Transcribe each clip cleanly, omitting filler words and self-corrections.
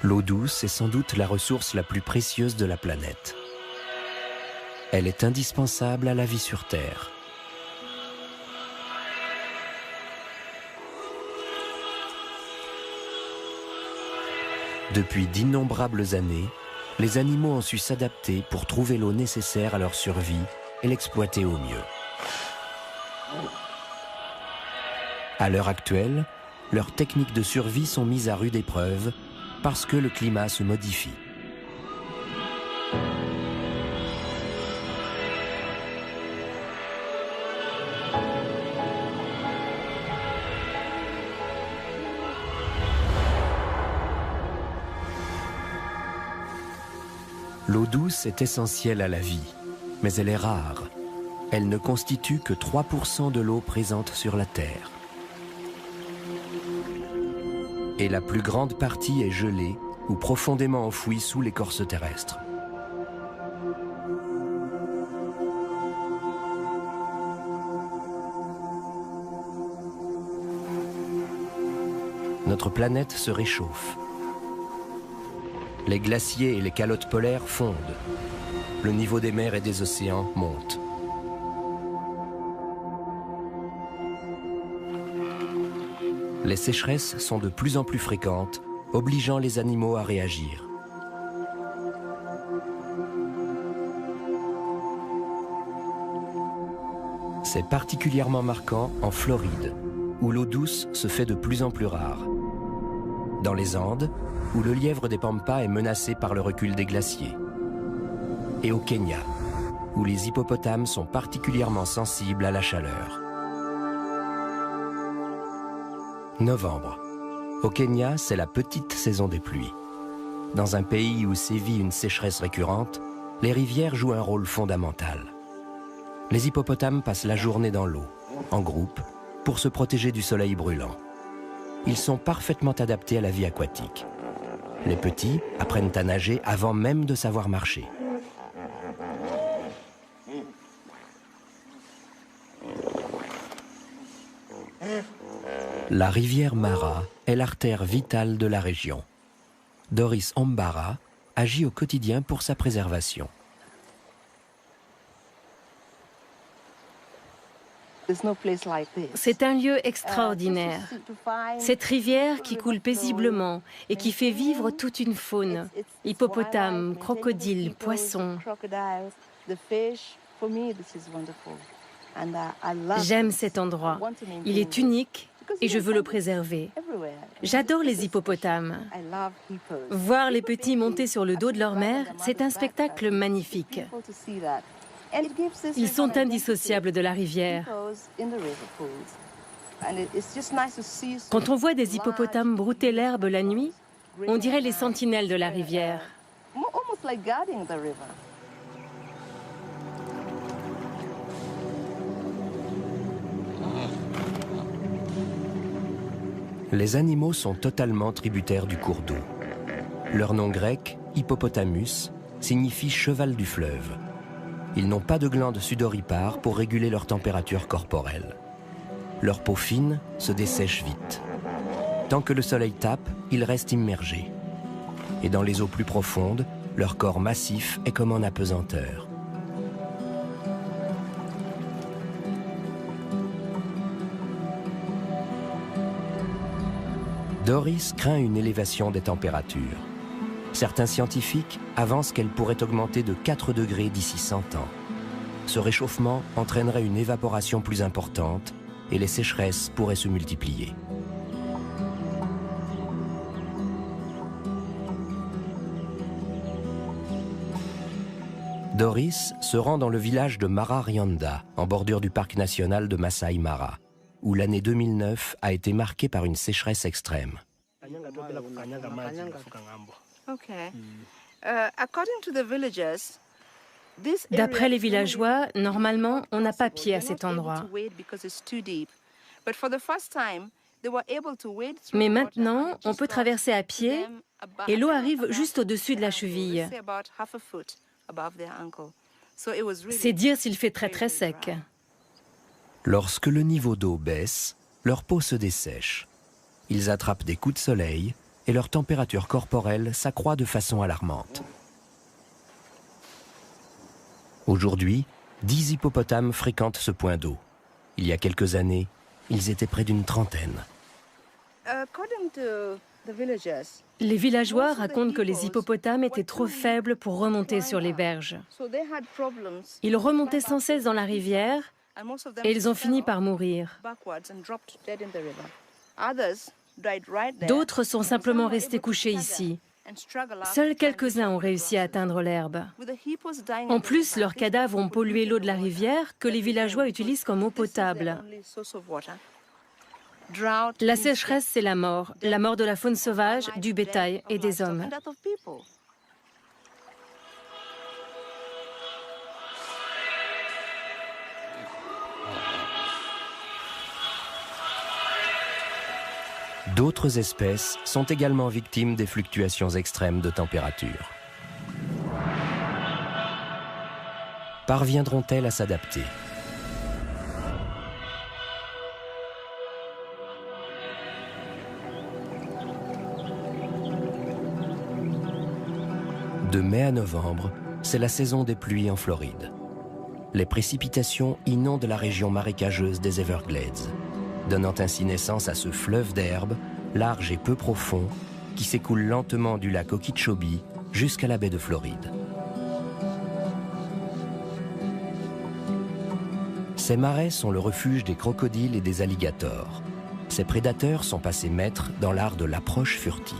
L'eau douce est sans doute la ressource la plus précieuse de la planète. Elle est indispensable à la vie sur Terre. Depuis d'innombrables années, les animaux ont su s'adapter pour trouver l'eau nécessaire à leur survie et l'exploiter au mieux. À l'heure actuelle, leurs techniques de survie sont mises à rude épreuve parce que le climat se modifie. L'eau douce est essentielle à la vie, mais elle est rare. Elle ne constitue que 3% de l'eau présente sur la Terre. Et la plus grande partie est gelée ou profondément enfouie sous l'écorce terrestre. Notre planète se réchauffe. Les glaciers et les calottes polaires fondent. Le niveau des mers et des océans monte. Les sécheresses sont de plus en plus fréquentes, obligeant les animaux à réagir. C'est particulièrement marquant en Floride, où l'eau douce se fait de plus en plus rare. Dans les Andes, où le lièvre des pampas est menacé par le recul des glaciers. Et au Kenya, où les hippopotames sont particulièrement sensibles à la chaleur. Novembre. Au Kenya, c'est la petite saison des pluies. Dans un pays où sévit une sécheresse récurrente, les rivières jouent un rôle fondamental. Les hippopotames passent la journée dans l'eau, en groupe, pour se protéger du soleil brûlant. Ils sont parfaitement adaptés à la vie aquatique. Les petits apprennent à nager avant même de savoir marcher. La rivière Mara est l'artère vitale de la région. Doris Ombara agit au quotidien pour sa préservation. C'est un lieu extraordinaire. Cette rivière qui coule paisiblement et qui fait vivre toute une faune. Hippopotames, crocodiles, poissons. J'aime cet endroit. Il est unique et je veux le préserver. J'adore les hippopotames. Voir les petits monter sur le dos de leur mère, c'est un spectacle magnifique. Ils sont indissociables de la rivière. Quand on voit des hippopotames brouter l'herbe la nuit, on dirait les sentinelles de la rivière. Les animaux sont totalement tributaires du cours d'eau. Leur nom grec, hippopotamus, signifie cheval du fleuve. Ils n'ont pas de glandes sudoripares pour réguler leur température corporelle. Leur peau fine se dessèche vite. Tant que le soleil tape, ils restent immergés. Et dans les eaux plus profondes, leur corps massif est comme en apesanteur. Doris craint une élévation des températures. Certains scientifiques avancent qu'elle pourrait augmenter de 4 degrés d'ici 100 ans. Ce réchauffement entraînerait une évaporation plus importante et les sécheresses pourraient se multiplier. Doris se rend dans le village de Mara-Rianda, en bordure du parc national de Masai Mara, où l'année 2009 a été marquée par une sécheresse extrême. D'après les villageois, normalement, on n'a pas pied à cet endroit. Mais maintenant, on peut traverser à pied et l'eau arrive juste au-dessus de la cheville. C'est dire s'il fait très très sec. Lorsque le niveau d'eau baisse, leur peau se dessèche. Ils attrapent des coups de soleil et leur température corporelle s'accroît de façon alarmante. Aujourd'hui, 10 hippopotames fréquentent ce point d'eau. Il y a quelques années, ils étaient près d'une trentaine. Les villageois racontent que les hippopotames étaient trop faibles pour remonter sur les berges. Ils remontaient sans cesse dans la rivière et ils ont fini par mourir. D'autres sont simplement restés couchés ici. Seuls quelques-uns ont réussi à atteindre l'herbe. En plus, leurs cadavres ont pollué l'eau de la rivière que les villageois utilisent comme eau potable. La sécheresse, c'est la mort de la faune sauvage, du bétail et des hommes. D'autres espèces sont également victimes des fluctuations extrêmes de température. Parviendront-elles à s'adapter ? De mai à novembre, c'est la saison des pluies en Floride. Les précipitations inondent la région marécageuse des Everglades, donnant ainsi naissance à ce fleuve d'herbe, large et peu profond, qui s'écoule lentement du lac Okeechobee jusqu'à la baie de Floride. Ces marais sont le refuge des crocodiles et des alligators. Ces prédateurs sont passés maîtres dans l'art de l'approche furtive.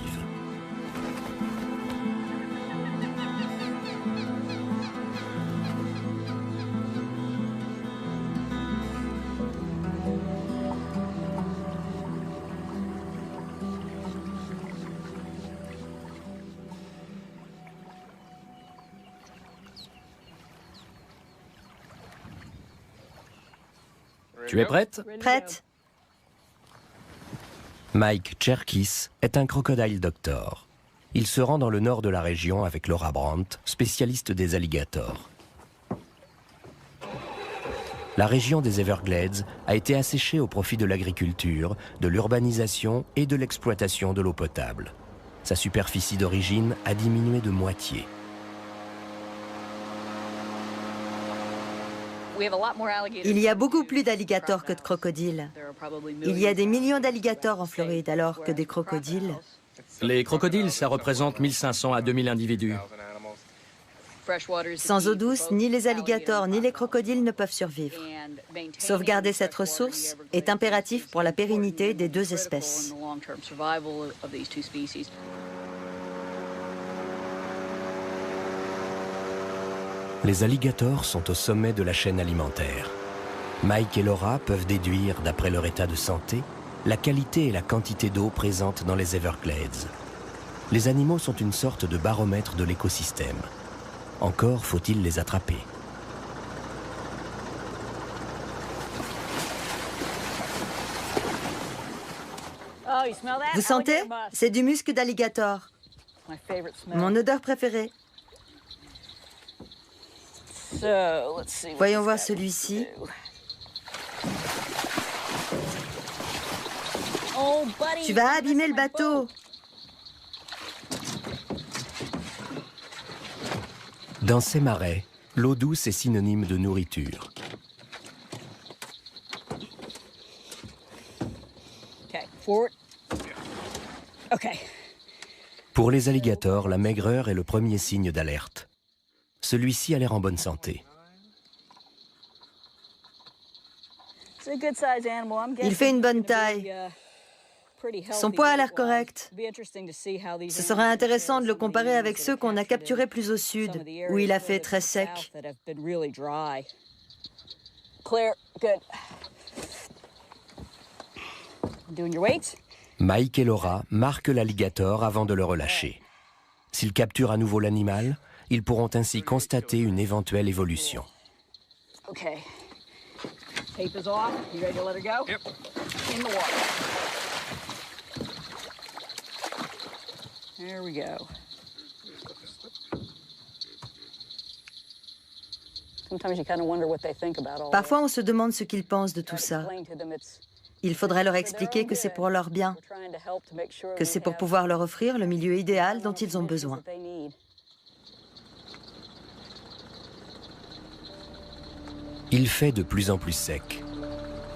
Tu es prête? Prête. Mike Cherkis est un crocodile doctor. Il se rend dans le nord de la région avec Laura Brandt, spécialiste des alligators. La région des Everglades a été asséchée au profit de l'agriculture, de l'urbanisation et de l'exploitation de l'eau potable. Sa superficie d'origine a diminué de moitié. Il y a beaucoup plus d'alligators que de crocodiles. Il y a des millions d'alligators en Floride alors que des crocodiles. Les crocodiles, ça représente 1500 à 2000 individus. Sans eau douce, ni les alligators ni les crocodiles ne peuvent survivre. Sauvegarder cette ressource est impératif pour la pérennité des deux espèces. Les alligators sont au sommet de la chaîne alimentaire. Mike et Laura peuvent déduire, d'après leur état de santé, la qualité et la quantité d'eau présente dans les Everglades. Les animaux sont une sorte de baromètre de l'écosystème. Encore faut-il les attraper. Vous sentez? C'est du muscle d'alligator. Mon odeur préférée. Voyons voir celui-ci. Tu vas abîmer le bateau. Dans ces marais, l'eau douce est synonyme de nourriture. Pour les alligators, la maigreur est le premier signe d'alerte. Celui-ci a l'air en bonne santé. Il fait une bonne taille. Son poids a l'air correct. Ce sera intéressant de le comparer avec ceux qu'on a capturés plus au sud, où il a fait très sec. Mike et Laura marquent l'alligator avant de le relâcher. S'ils capturent à nouveau l'animal, ils pourront ainsi constater une éventuelle évolution. Parfois, on se demande ce qu'ils pensent de tout ça. Il faudrait leur expliquer que c'est pour leur bien, que c'est pour pouvoir leur offrir le milieu idéal dont ils ont besoin. Il fait de plus en plus sec.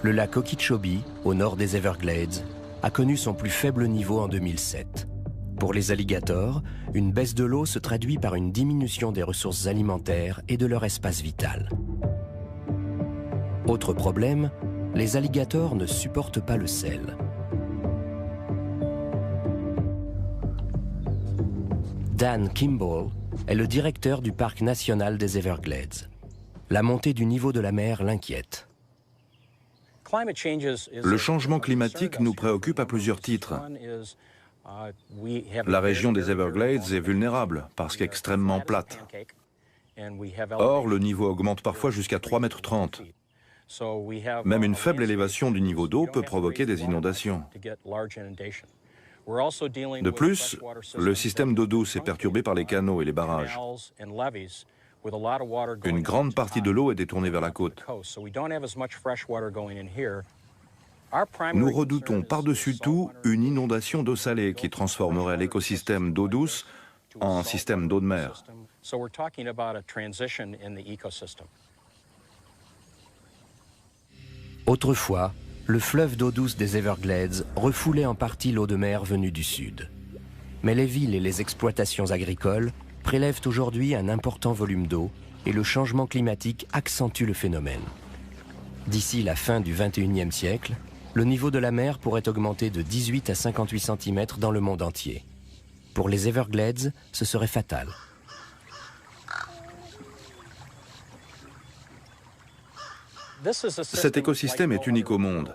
Le lac Okeechobee, au nord des Everglades, a connu son plus faible niveau en 2007. Pour les alligators, une baisse de l'eau se traduit par une diminution des ressources alimentaires et de leur espace vital. Autre problème, les alligators ne supportent pas le sel. Dan Kimball est le directeur du parc national des Everglades. La montée du niveau de la mer l'inquiète. Le changement climatique nous préoccupe à plusieurs titres. La région des Everglades est vulnérable parce qu'extrêmement plate. Or, le niveau augmente parfois jusqu'à 3,30 m. Même une faible élévation du niveau d'eau peut provoquer des inondations. De plus, le système d'eau douce est perturbé par les canaux et les barrages. Une grande partie de l'eau est détournée vers la côte. Nous redoutons par-dessus tout une inondation d'eau salée qui transformerait l'écosystème d'eau douce en système d'eau de mer. Autrefois, le fleuve d'eau douce des Everglades refoulait en partie l'eau de mer venue du sud. Mais les villes et les exploitations agricoles prélèvent aujourd'hui un important volume d'eau et le changement climatique accentue le phénomène. D'ici la fin du XXIe siècle, le niveau de la mer pourrait augmenter de 18 à 58 cm dans le monde entier. Pour les Everglades, ce serait fatal. Cet écosystème est unique au monde.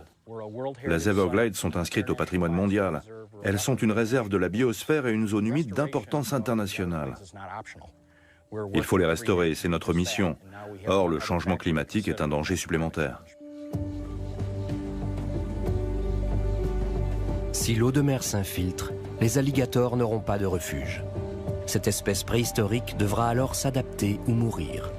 Les Everglades sont inscrites au patrimoine mondial. Elles sont une réserve de la biosphère et une zone humide d'importance internationale. Il faut les restaurer, c'est notre mission. Or, le changement climatique est un danger supplémentaire. Si l'eau de mer s'infiltre, les alligators n'auront pas de refuge. Cette espèce préhistorique devra alors s'adapter ou mourir.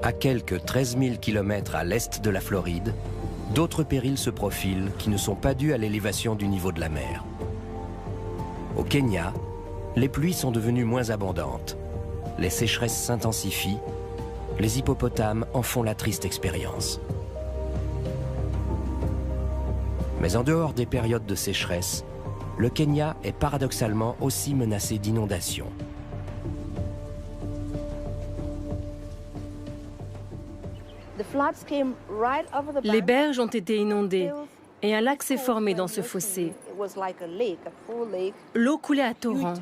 À quelques 13 000 km à l'est de la Floride, d'autres périls se profilent qui ne sont pas dus à l'élévation du niveau de la mer. Au Kenya, les pluies sont devenues moins abondantes. Les sécheresses s'intensifient. Les hippopotames en font la triste expérience. Mais en dehors des périodes de sécheresse, le Kenya est paradoxalement aussi menacé d'inondations. Les berges ont été inondées et un lac s'est formé dans ce fossé. L'eau coulait à torrents.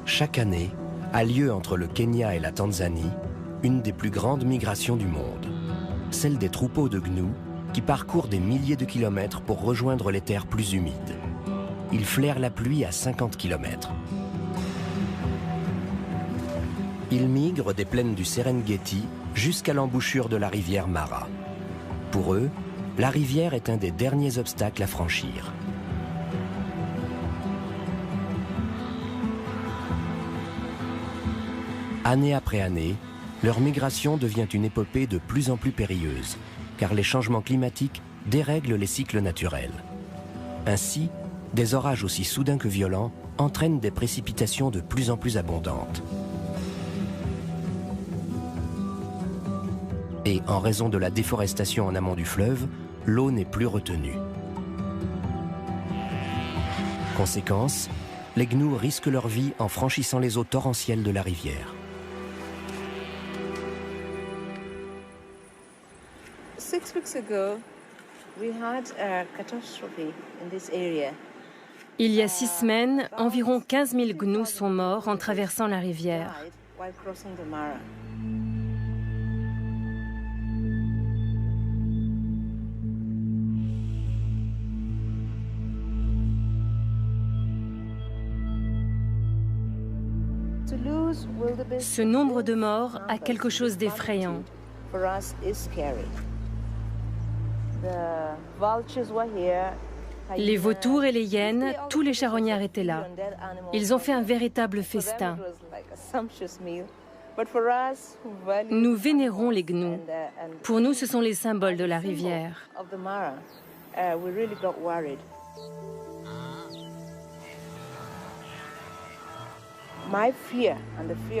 Chaque année, a lieu entre le Kenya et la Tanzanie une des plus grandes migrations du monde, celle des troupeaux de gnous qui parcourent des milliers de kilomètres pour rejoindre les terres plus humides. Ils flairent la pluie à 50 km. Ils migrent des plaines du Serengeti jusqu'à l'embouchure de la rivière Mara. Pour eux, la rivière est un des derniers obstacles à franchir. Année après année, leur migration devient une épopée de plus en plus périlleuse, car les changements climatiques dérèglent les cycles naturels. Ainsi, des orages aussi soudains que violents entraînent des précipitations de plus en plus abondantes. Et en raison de la déforestation en amont du fleuve, l'eau n'est plus retenue. Conséquence, les gnous risquent leur vie en franchissant les eaux torrentielles de la rivière. Il y a 6 semaines, environ 15 000 gnous sont morts en traversant la rivière. Ce nombre de morts a quelque chose d'effrayant. Les vautours et les hyènes, tous les charognards étaient là. Ils ont fait un véritable festin. Nous vénérons les gnous. Pour nous, ce sont les symboles de la rivière.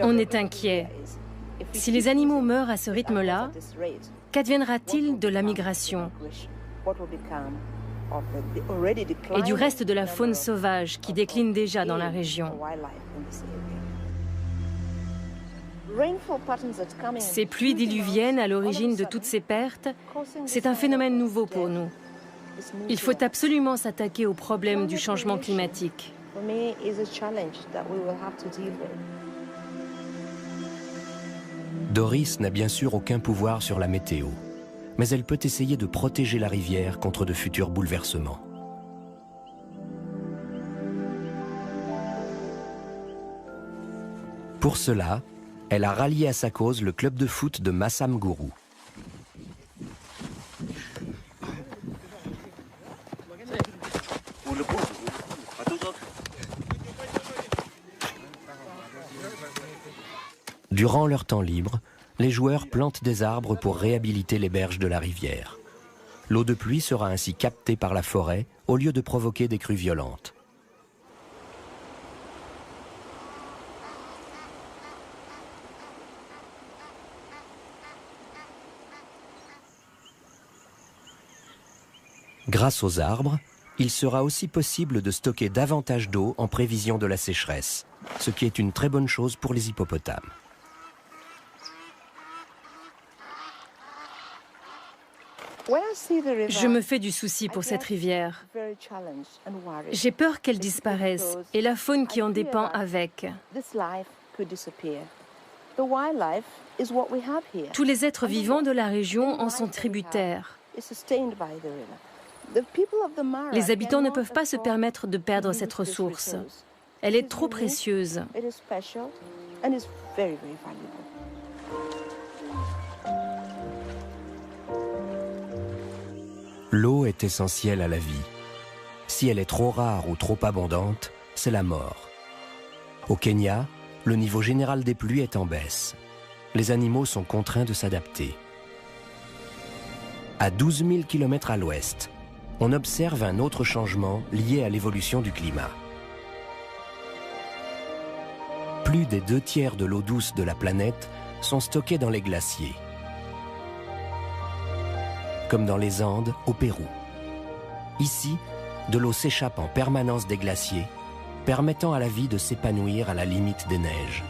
On est inquiet. Si les animaux meurent à ce rythme-là, qu'adviendra-t-il de la migration et du reste de la faune sauvage qui décline déjà dans la région? Ces pluies diluviennes à l'origine de toutes ces pertes, c'est un phénomène nouveau pour nous. Il faut absolument s'attaquer au problème du changement climatique. Doris n'a bien sûr aucun pouvoir sur la météo, mais elle peut essayer de protéger la rivière contre de futurs bouleversements. Pour cela, elle a rallié à sa cause le club de foot de Massam Guru. Durant leur temps libre, les joueurs plantent des arbres pour réhabiliter les berges de la rivière. L'eau de pluie sera ainsi captée par la forêt au lieu de provoquer des crues violentes. Grâce aux arbres, il sera aussi possible de stocker davantage d'eau en prévision de la sécheresse, ce qui est une très bonne chose pour les hippopotames. Je me fais du souci pour cette rivière. J'ai peur qu'elle disparaisse et la faune qui en dépend avec. Tous les êtres vivants de la région en sont tributaires. Les habitants ne peuvent pas se permettre de perdre cette ressource. Elle est trop précieuse. L'eau est essentielle à la vie. Si elle est trop rare ou trop abondante, c'est la mort. Au Kenya, le niveau général des pluies est en baisse. Les animaux sont contraints de s'adapter. À 12 000 km à l'ouest, on observe un autre changement lié à l'évolution du climat. Plus des 2/3 de l'eau douce de la planète sont stockés dans les glaciers, comme dans les Andes au Pérou. Ici, de l'eau s'échappe en permanence des glaciers, permettant à la vie de s'épanouir à la limite des neiges.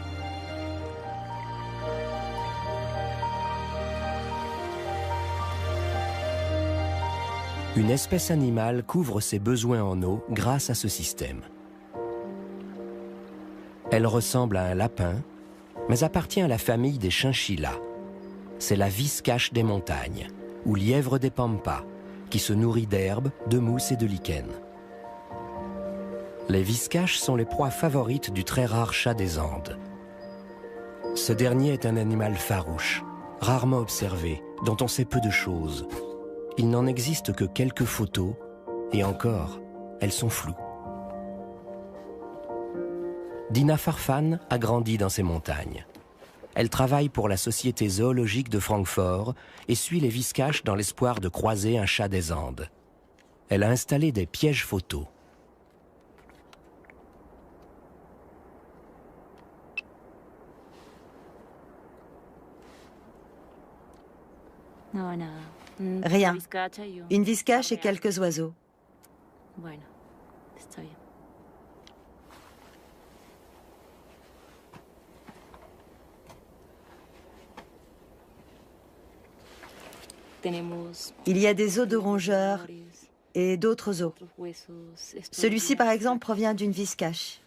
Une espèce animale couvre ses besoins en eau grâce à ce système. Elle ressemble à un lapin, mais appartient à la famille des chinchillas. C'est la viscache des montagnes, ou lièvre des pampas, qui se nourrit d'herbes, de mousse et de lichen. Les viscaches sont les proies favorites du très rare chat des Andes. Ce dernier est un animal farouche, rarement observé, dont on sait peu de choses. Il n'en existe que quelques photos, et encore, elles sont floues. Dina Farfan a grandi dans ces montagnes. Elle travaille pour la Société zoologique de Francfort et suit les viscaches dans l'espoir de croiser un chat des Andes. Elle a installé des pièges photos. Rien. Une viscache et quelques oiseaux. Il y a des os de rongeurs et d'autres os. Celui-ci, par exemple, provient d'une viscache.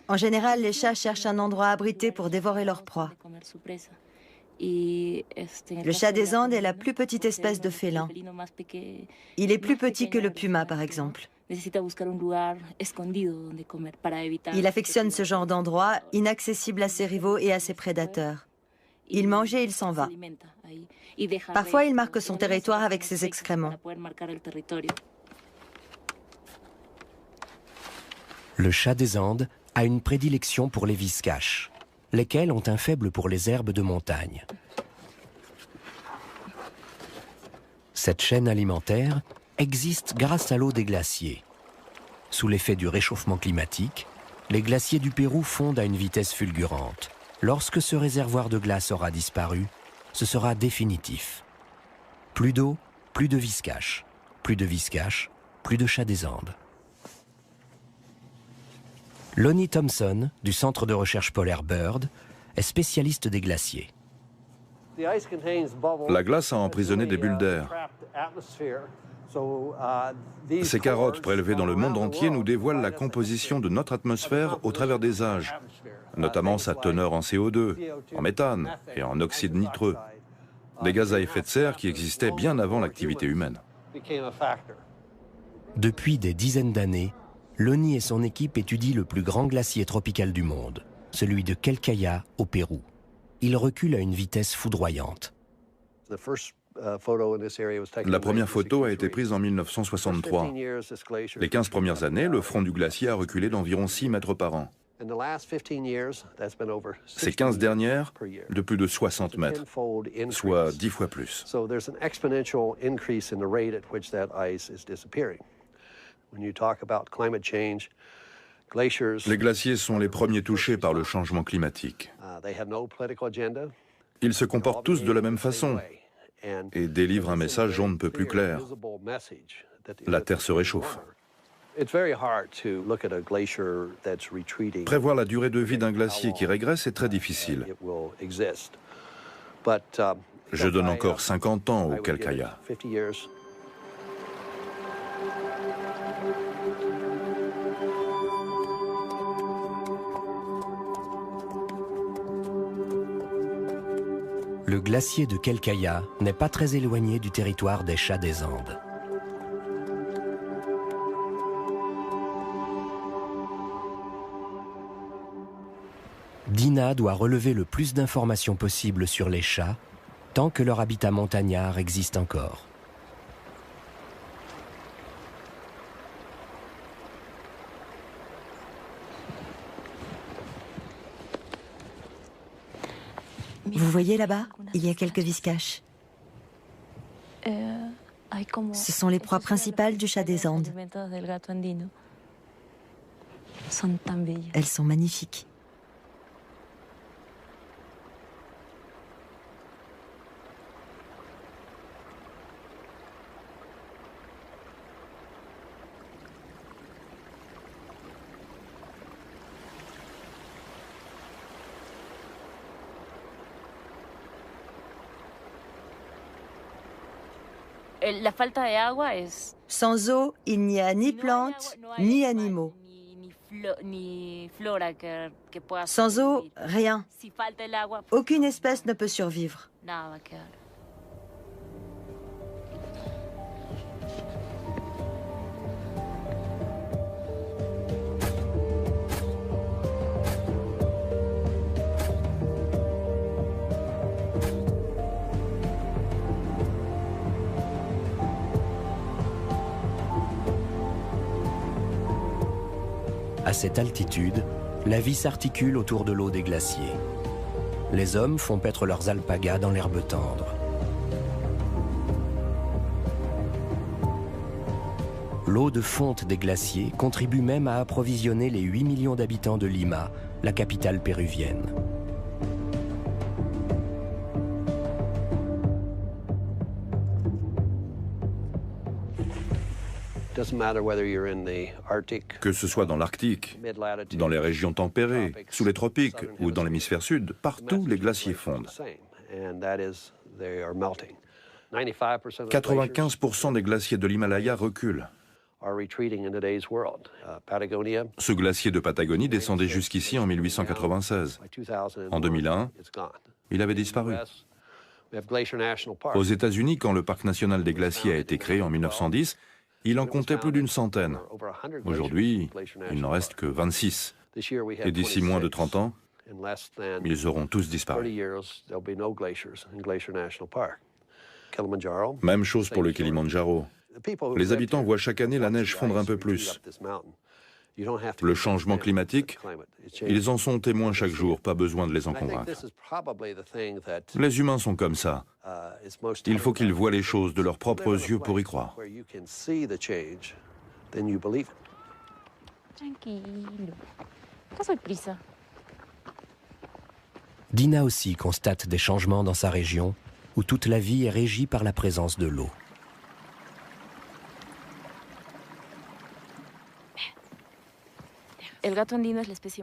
En général, les chats cherchent un endroit abrité pour dévorer leur proie. Le chat des Andes est la plus petite espèce de félin. Il est plus petit que le puma, par exemple. Il affectionne ce genre d'endroit, inaccessible à ses rivaux et à ses prédateurs. Il mange et il s'en va. Parfois, il marque son territoire avec ses excréments. Le chat des Andes a une prédilection pour les viscaches, lesquels ont un faible pour les herbes de montagne. Cette chaîne alimentaire existe grâce à l'eau des glaciers. Sous l'effet du réchauffement climatique, les glaciers du Pérou fondent à une vitesse fulgurante. Lorsque ce réservoir de glace aura disparu, ce sera définitif. Plus d'eau, plus de viscaches. Plus de viscaches, plus de chats des Andes. Lonnie Thompson, du Centre de recherche polaire Byrd, est spécialiste des glaciers. La glace a emprisonné des bulles d'air. Ces carottes prélevées dans le monde entier nous dévoilent la composition de notre atmosphère au travers des âges, notamment sa teneur en CO2, en méthane et en oxyde nitreux, des gaz à effet de serre qui existaient bien avant l'activité humaine. Depuis des dizaines d'années, Lonnie et son équipe étudient le plus grand glacier tropical du monde, celui de Quelcaya au Pérou. Il recule à une vitesse foudroyante. La première photo a été prise en 1963. Les 15 premières années, le front du glacier a reculé d'environ 6 mètres par an. Ces 15 dernières, de plus de 60 mètres, soit 10 fois plus. Les glaciers sont les premiers touchés par le changement climatique. Ils se comportent tous de la même façon et délivrent un message on ne peut plus clair. La Terre se réchauffe. Prévoir la durée de vie d'un glacier qui régresse est très difficile. Je donne encore 50 ans au Quelcaya. Le glacier de Quelcaya n'est pas très éloigné du territoire des chats des Andes. Dina doit relever le plus d'informations possible sur les chats, tant que leur habitat montagnard existe encore. Vous voyez là-bas, il y a quelques viscaches. Ce sont les proies principales du chat des Andes. Elles sont magnifiques. Sans eau, il n'y a ni plantes, ni animaux. Sans eau, rien. Aucune espèce ne peut survivre. À cette altitude, la vie s'articule autour de l'eau des glaciers. Les hommes font paître leurs alpagas dans l'herbe tendre. L'eau de fonte des glaciers contribue même à approvisionner les 8 millions d'habitants de Lima, la capitale péruvienne. Que ce soit dans l'Arctique, dans les régions tempérées, sous les tropiques ou dans l'hémisphère sud, partout les glaciers fondent. 95% des glaciers de l'Himalaya reculent. Ce glacier de Patagonie descendait jusqu'ici en 1896. En 2001, il avait disparu. Aux États-Unis, quand le parc national des glaciers a été créé en 1910, Il en comptait plus d'une centaine. Aujourd'hui, il n'en reste que 26. Et d'ici moins de 30 ans, ils auront tous disparu. Même chose pour le Kilimandjaro. Les habitants voient chaque année la neige fondre un peu plus. Le changement climatique, ils en sont témoins chaque jour, pas besoin de les en convaincre. Les humains sont comme ça. Il faut qu'ils voient les choses de leurs propres yeux pour y croire. Dina aussi constate des changements dans sa région, où toute la vie est régie par la présence de l'eau.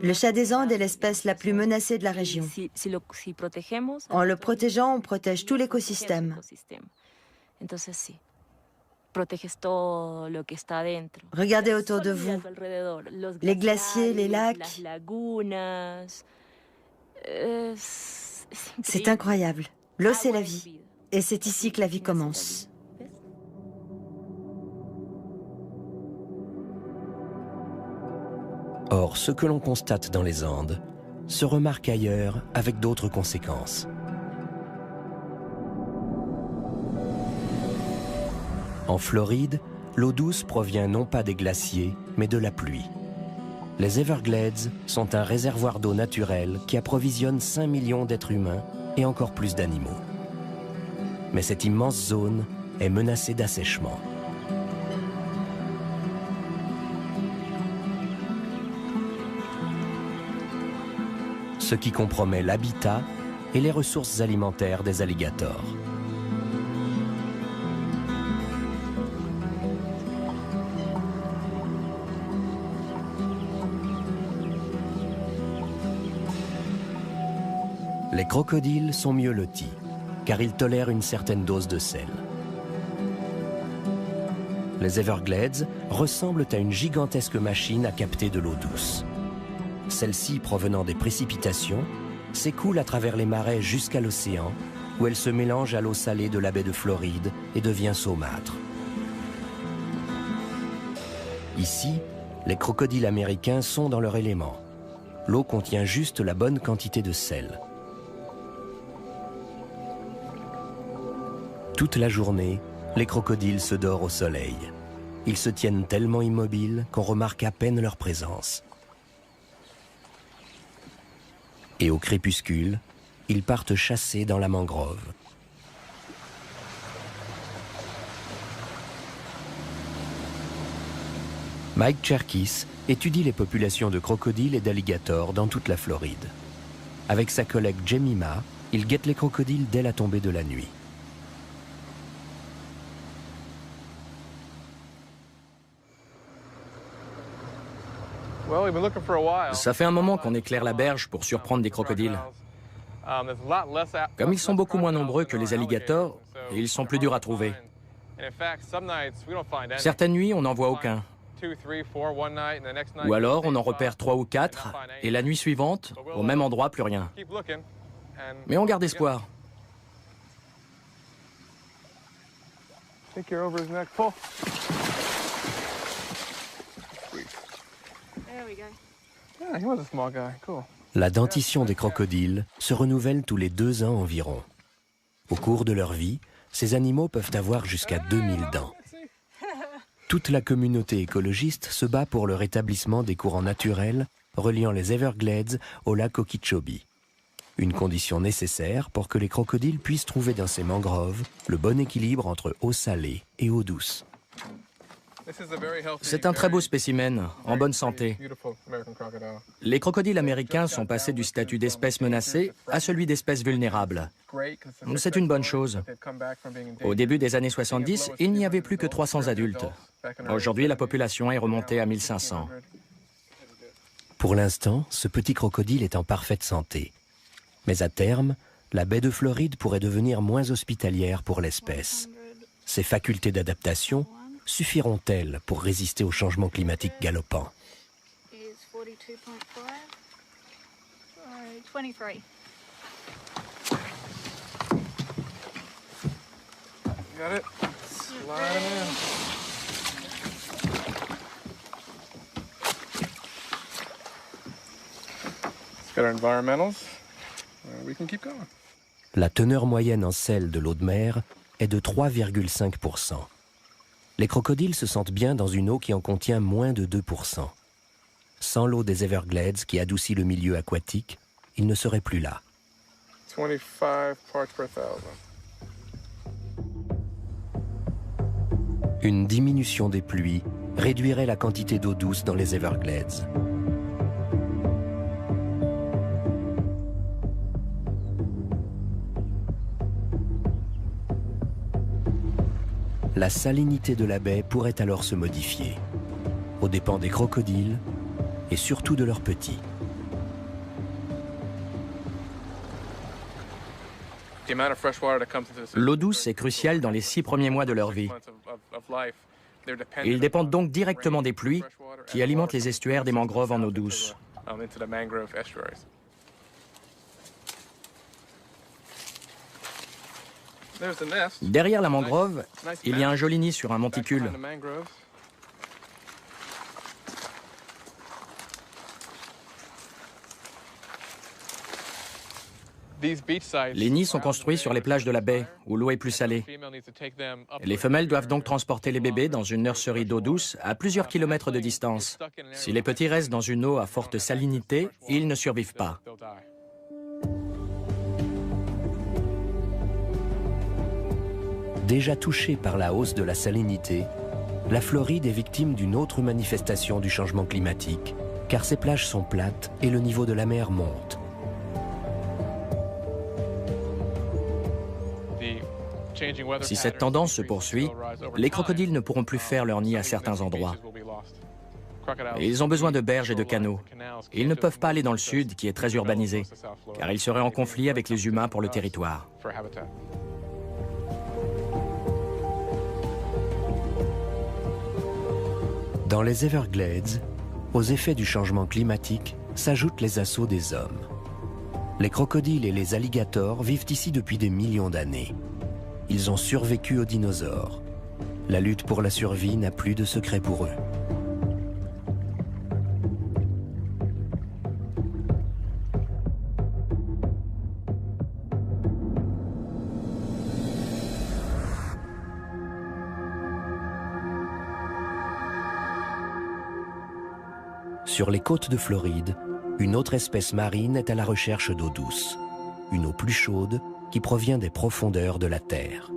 Le chat des Andes est l'espèce la plus menacée de la région. En le protégeant, on protège tout l'écosystème. Regardez autour de vous. Les glaciers, les lacs. C'est incroyable. L'eau, c'est la vie. Et c'est ici que la vie commence. Or, ce que l'on constate dans les Andes se remarque ailleurs avec d'autres conséquences. En Floride, l'eau douce provient non pas des glaciers, mais de la pluie. Les Everglades sont un réservoir d'eau naturelle qui approvisionne 5 millions d'êtres humains et encore plus d'animaux. Mais cette immense zone est menacée d'assèchement. Ce qui compromet l'habitat et les ressources alimentaires des alligators. Les crocodiles sont mieux lotis, car ils tolèrent une certaine dose de sel. Les Everglades ressemblent à une gigantesque machine à capter de l'eau douce. Celle-ci, provenant des précipitations, s'écoule à travers les marais jusqu'à l'océan, où elle se mélange à l'eau salée de la baie de Floride et devient saumâtre. Ici, les crocodiles américains sont dans leur élément. L'eau contient juste la bonne quantité de sel. Toute la journée, les crocodiles se dorent au soleil. Ils se tiennent tellement immobiles qu'on remarque à peine leur présence. Et au crépuscule, ils partent chasser dans la mangrove. Mike Cherkis étudie les populations de crocodiles et d'alligators dans toute la Floride. Avec sa collègue Jemima, il guette les crocodiles dès la tombée de la nuit. Ça fait un moment qu'on éclaire la berge pour surprendre des crocodiles. Comme ils sont beaucoup moins nombreux que les alligators, ils sont plus durs à trouver. Certaines nuits, on n'en voit aucun. Ou alors, on en repère 3 ou 4, et la nuit suivante, au même endroit, plus rien. Mais on garde espoir. La dentition des crocodiles se renouvelle tous les 2 ans environ. Au cours de leur vie, ces animaux peuvent avoir jusqu'à 2000 dents. Toute la communauté écologiste se bat pour le rétablissement des courants naturels reliant les Everglades au lac Okeechobee. Une condition nécessaire pour que les crocodiles puissent trouver dans ces mangroves le bon équilibre entre eau salée et eau douce. C'est un très beau spécimen, en bonne santé. Les crocodiles américains sont passés du statut d'espèce menacée à celui d'espèce vulnérable. C'est une bonne chose. Au début des années 70, il n'y avait plus que 300 adultes. Aujourd'hui, la population est remontée à 1500. Pour l'instant, ce petit crocodile est en parfaite santé. Mais à terme, la baie de Floride pourrait devenir moins hospitalière pour l'espèce. Ses facultés d'adaptation suffiront-elles pour résister au changement climatique galopant? La teneur moyenne en sel de l'eau de mer est de 3,5%. Les crocodiles se sentent bien dans une eau qui en contient moins de 2%. Sans l'eau des Everglades qui adoucit le milieu aquatique, ils ne seraient plus là. 25 parts per thousand. Une diminution des pluies réduirait la quantité d'eau douce dans les Everglades. La salinité de la baie pourrait alors se modifier, aux dépens des crocodiles et surtout de leurs petits. L'eau douce est cruciale dans les 6 premiers mois de leur vie. Ils dépendent donc directement des pluies qui alimentent les estuaires des mangroves en eau douce. Derrière la mangrove, il y a un joli nid sur un monticule. Les nids sont construits sur les plages de la baie, où l'eau est plus salée. Les femelles doivent donc transporter les bébés dans une nurserie d'eau douce à plusieurs kilomètres de distance. Si les petits restent dans une eau à forte salinité, ils ne survivent pas. Déjà touchée par la hausse de la salinité, la Floride est victime d'une autre manifestation du changement climatique, car ses plages sont plates et le niveau de la mer monte. Si cette tendance se poursuit, les crocodiles ne pourront plus faire leur nid à certains endroits. Ils ont besoin de berges et de canaux. Ils ne peuvent pas aller dans le sud, qui est très urbanisé, car ils seraient en conflit avec les humains pour le territoire. Dans les Everglades, aux effets du changement climatique s'ajoutent les assauts des hommes. Les crocodiles et les alligators vivent ici depuis des millions d'années. Ils ont survécu aux dinosaures. La lutte pour la survie n'a plus de secret pour eux. Sur les côtes de Floride, une autre espèce marine est à la recherche d'eau douce, une eau plus chaude qui provient des profondeurs de la Terre.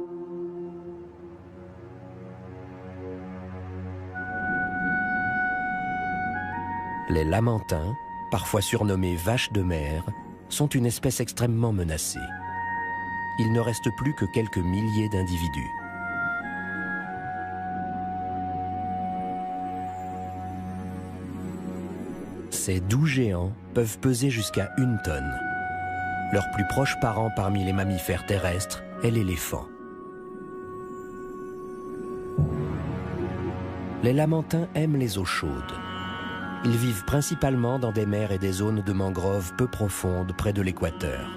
Les lamantins, parfois surnommés vaches de mer, sont une espèce extrêmement menacée. Il ne reste plus que quelques milliers d'individus. Ces doux géants peuvent peser jusqu'à 1 tonne. Leur plus proche parent parmi les mammifères terrestres est l'éléphant. Les lamantins aiment les eaux chaudes. Ils vivent principalement dans des mers et des zones de mangroves peu profondes près de l'équateur.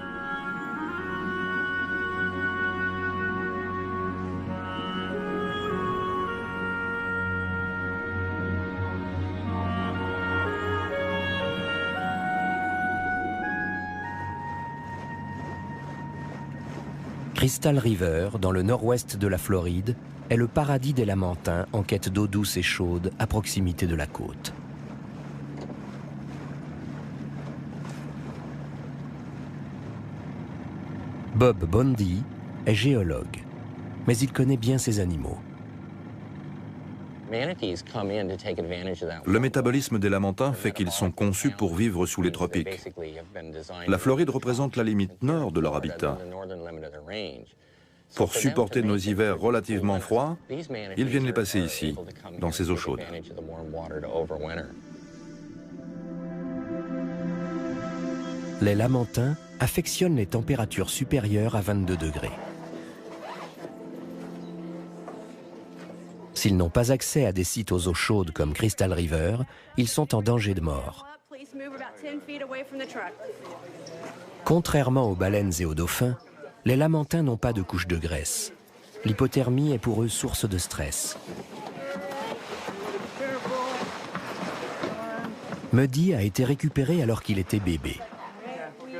Crystal River, dans le nord-ouest de la Floride, est le paradis des lamantins en quête d'eau douce et chaude à proximité de la côte. Bob Bondi est géologue, mais il connaît bien ces animaux. Le métabolisme des lamantins fait qu'ils sont conçus pour vivre sous les tropiques. La Floride représente la limite nord de leur habitat. Pour supporter nos hivers relativement froids, ils viennent les passer ici, dans ces eaux chaudes. Les lamantins affectionnent les températures supérieures à 22 degrés. S'ils n'ont pas accès à des sites aux eaux chaudes comme Crystal River, ils sont en danger de mort. Contrairement aux baleines et aux dauphins, les lamantins n'ont pas de couche de graisse. L'hypothermie est pour eux source de stress. Muddy a été récupéré alors qu'il était bébé.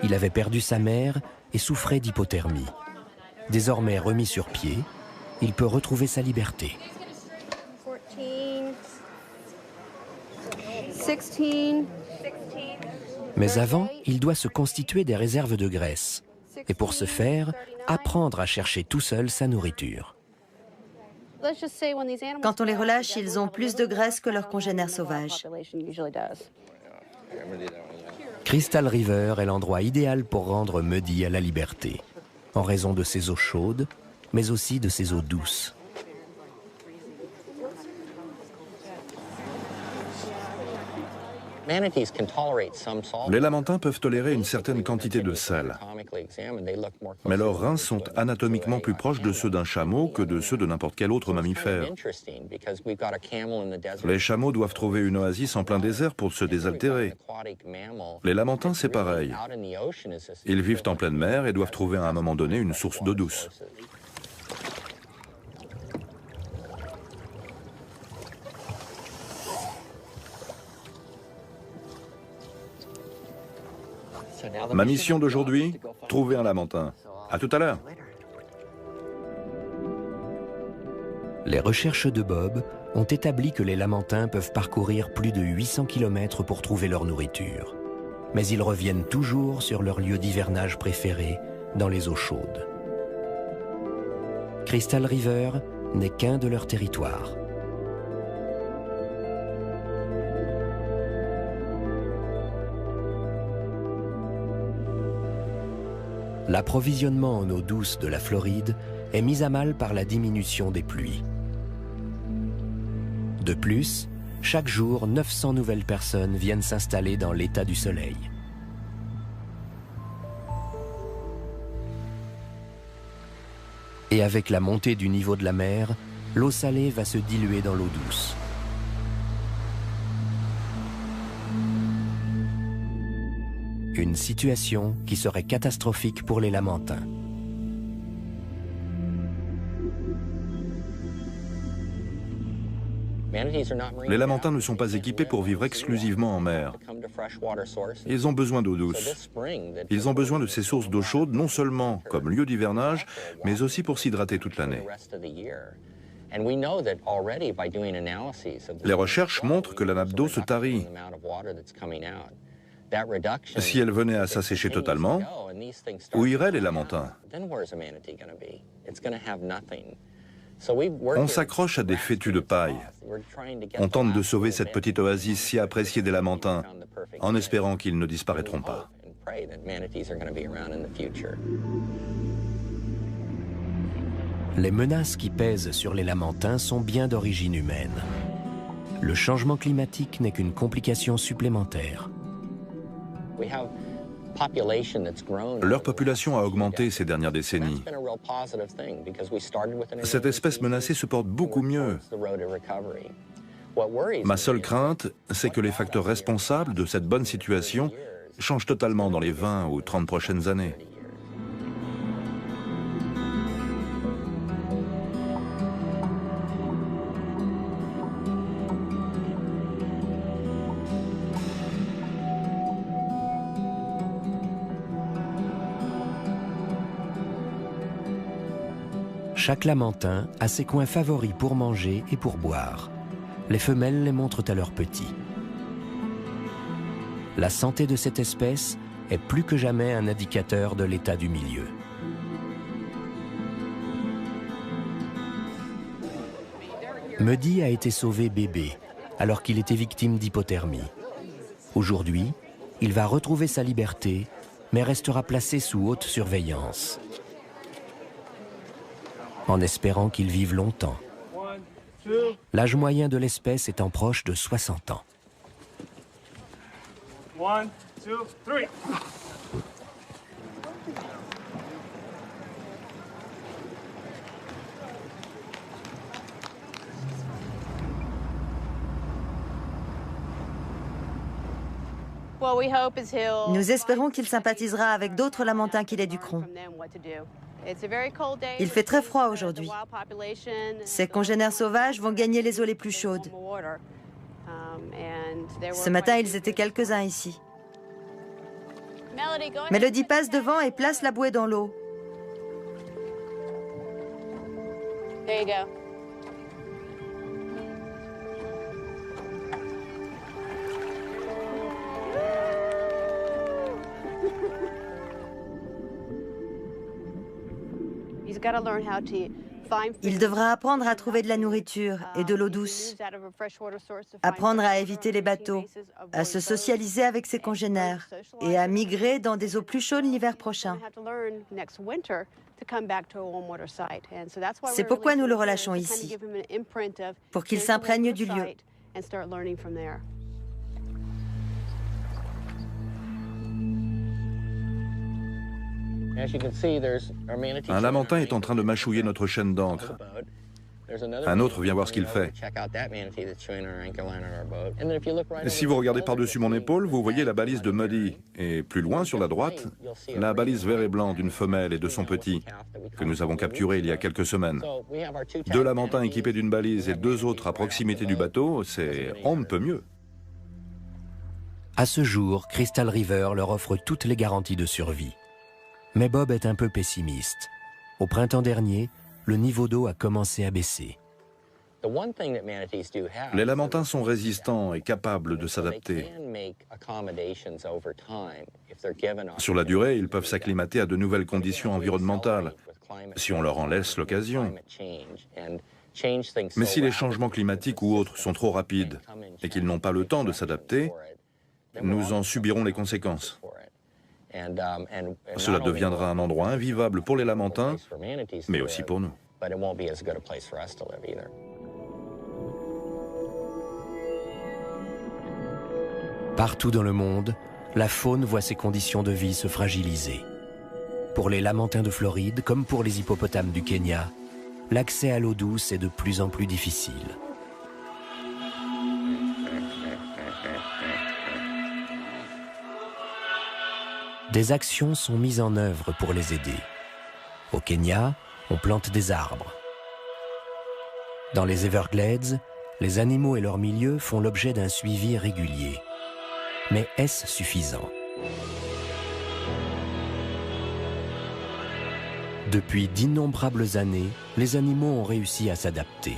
Il avait perdu sa mère et souffrait d'hypothermie. Désormais remis sur pied, il peut retrouver sa liberté. 16. Mais avant, il doit se constituer des réserves de graisse. Et pour ce faire, apprendre à chercher tout seul sa nourriture. Quand on les relâche, ils ont plus de graisse que leurs congénères sauvages. Crystal River est l'endroit idéal pour rendre Muddy à la liberté, en raison de ses eaux chaudes, mais aussi de ses eaux douces. Les lamantins peuvent tolérer une certaine quantité de sel, mais leurs reins sont anatomiquement plus proches de ceux d'un chameau que de ceux de n'importe quel autre mammifère. Les chameaux doivent trouver une oasis en plein désert pour se désaltérer. Les lamantins, c'est pareil. Ils vivent en pleine mer et doivent trouver à un moment donné une source d'eau douce. Ma mission d'aujourd'hui, trouver un lamantin. À tout à l'heure. Les recherches de Bob ont établi que les lamantins peuvent parcourir plus de 800 km pour trouver leur nourriture. Mais ils reviennent toujours sur leur lieu d'hivernage préféré, dans les eaux chaudes. Crystal River n'est qu'un de leurs territoires. L'approvisionnement en eau douce de la Floride est mis à mal par la diminution des pluies. De plus, chaque jour, 900 nouvelles personnes viennent s'installer dans l'État du Soleil. Et avec la montée du niveau de la mer, l'eau salée va se diluer dans l'eau douce. Une situation qui serait catastrophique pour les lamantins. Les lamantins ne sont pas équipés pour vivre exclusivement en mer. Ils ont besoin d'eau douce. Ils ont besoin de ces sources d'eau chaude non seulement comme lieu d'hivernage, mais aussi pour s'hydrater toute l'année. Les recherches montrent que la nappe d'eau se tarit. Si elle venait à s'assécher totalement, où iraient les lamantins? On s'accroche à des fétus de paille. On tente de sauver cette petite oasis si appréciée des lamantins, en espérant qu'ils ne disparaîtront pas. Les menaces qui pèsent sur les lamantins sont bien d'origine humaine. Le changement climatique n'est qu'une complication supplémentaire. Leur population a augmenté ces dernières décennies. Cette espèce menacée se porte beaucoup mieux. Ma seule crainte, c'est que les facteurs responsables de cette bonne situation changent totalement dans les 20 ou 30 prochaines années. Chaque lamantin a ses coins favoris pour manger et pour boire. Les femelles les montrent à leurs petits. La santé de cette espèce est plus que jamais un indicateur de l'état du milieu. Muddy a été sauvé bébé, alors qu'il était victime d'hypothermie. Aujourd'hui, il va retrouver sa liberté, mais restera placé sous haute surveillance, en espérant qu'il vive longtemps. L'âge moyen de l'espèce étant proche de 60 ans. 1, 2, 3. Nous espérons qu'il sympathisera avec d'autres lamantins qu'il est du cron. Il fait très froid aujourd'hui. Ses congénères sauvages vont gagner les eaux les plus chaudes. Ce matin, ils étaient quelques-uns ici. Melody passe devant et place la bouée dans l'eau. There you go. Il devra apprendre à trouver de la nourriture et de l'eau douce, apprendre à éviter les bateaux, à se socialiser avec ses congénères et à migrer dans des eaux plus chaudes l'hiver prochain. C'est pourquoi nous le relâchons ici, pour qu'il s'imprègne du lieu. Un lamentin est en train de mâchouiller notre chaîne d'ancre. Un autre vient voir ce qu'il fait. Si vous regardez par-dessus mon épaule, vous voyez la balise de Muddy. Et plus loin, sur la droite, la balise vert et blanc d'une femelle et de son petit, que nous avons capturé il y a quelques semaines. 2 lamantins équipés d'une balise et 2 autres à proximité du bateau, c'est on ne peut mieux. À ce jour, Crystal River leur offre toutes les garanties de survie. Mais Bob est un peu pessimiste. Au printemps dernier, le niveau d'eau a commencé à baisser. Les lamantins sont résistants et capables de s'adapter. Sur la durée, ils peuvent s'acclimater à de nouvelles conditions environnementales, si on leur en laisse l'occasion. Mais si les changements climatiques ou autres sont trop rapides et qu'ils n'ont pas le temps de s'adapter, nous en subirons les conséquences. Cela deviendra un endroit invivable pour les lamantins, mais aussi pour nous. Partout dans le monde, la faune voit ses conditions de vie se fragiliser. Pour les lamantins de Floride, comme pour les hippopotames du Kenya, l'accès à l'eau douce est de plus en plus difficile. Des actions sont mises en œuvre pour les aider. Au Kenya, on plante des arbres. Dans les Everglades, les animaux et leur milieu font l'objet d'un suivi régulier. Mais est-ce suffisant? Depuis d'innombrables années, les animaux ont réussi à s'adapter.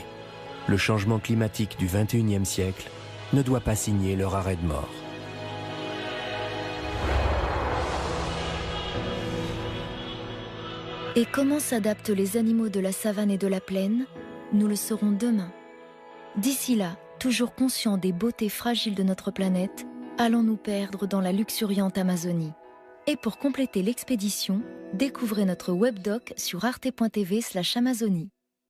Le changement climatique du XXIe siècle ne doit pas signer leur arrêt de mort. Et comment s'adaptent les animaux de la savane et de la plaine? Nous le saurons demain. D'ici là, toujours conscients des beautés fragiles de notre planète, allons nous perdre dans la luxuriante Amazonie. Et pour compléter l'expédition, découvrez notre webdoc sur arte.tv/Amazonie.